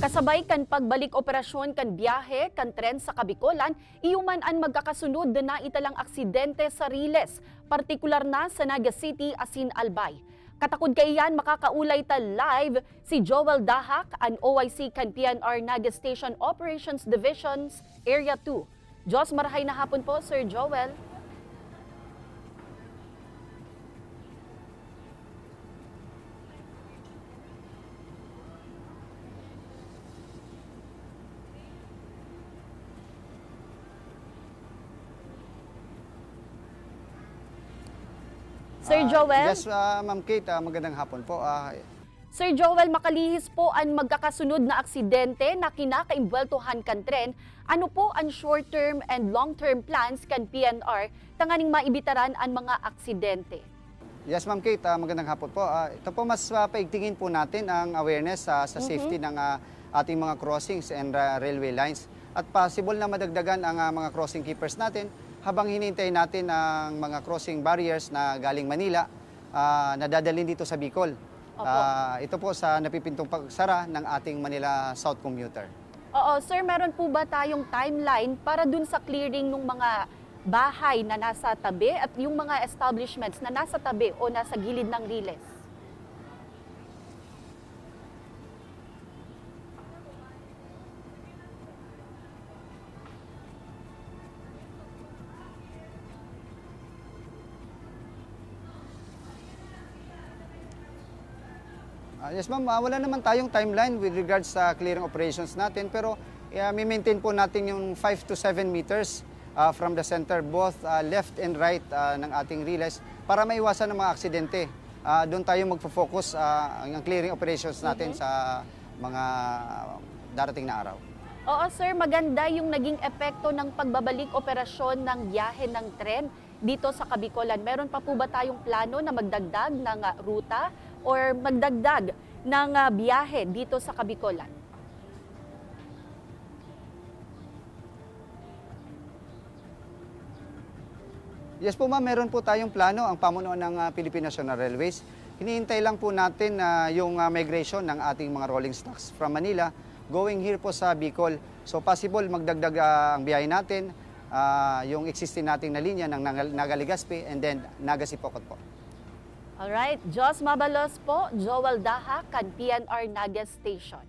Kasabay kan pagbalik operasyon kan biyahe kan tren sa Kabikolan, iuman ang magkakasunod na italang aksidente sa Riles, partikular na sa Naga City asin Albay. Katakod kaiyan makakaulay ta live si Joel Dahak, ang OIC kan PNR Naga Station Operations Divisions Area 2. Diyos marahay na hapon po, Sir Joel. Sir Joel? Yes, Ma'am Kate, magandang hapon po. Sir Joel, makalihis po ang magkakasunod na aksidente na kinakaimbweltuhan kan tren. Ano po ang short-term and long-term plans kan PNR tanganing maibitaran ang mga aksidente? Yes, Ma'am Kate, magandang hapon po. Ito po, mas paigtingin po natin ang awareness sa safety ng ating mga crossings and railway lines. At possible na madagdagan ang mga crossing keepers natin habang hinintay natin ang mga crossing barriers na galing Manila na dadalhin dito sa Bicol. Ito po sa napipintong pagsara ng ating Manila South commuter. Oo, sir, meron po ba tayong timeline para dun sa clearing ng mga bahay na nasa tabi at yung mga establishments na nasa tabi o nasa gilid ng Riles? Yes, ma'am, wala naman tayong timeline with regards sa clearing operations natin, pero mi-maintain po natin yung 5 to 7 meters from the center, both left and right ng ating Riles para maiwasan ng mga aksidente. Doon tayo magfo-focus ang clearing operations natin sa mga darating na araw. Oo, sir, maganda yung naging epekto ng pagbabalik operasyon ng biyahe ng tren dito sa Kabikolan. Meron pa po ba tayong plano na magdagdag ng ruta or magdagdag ng biyahe dito sa Kabikolan? Yes po, ma'am, meron po tayong plano ang pamunuan ng Philippine National Railways. Hinihintay lang po natin yung migration ng ating mga rolling stocks from Manila going here po sa Bicol. So possible magdagdag ang biyahe natin, yung existing nating na linya ng Naga Legazpi and then Naga Sipocot po. Alright, Jos Mabalos po, Joel Dahak, kan PNR Naga Station.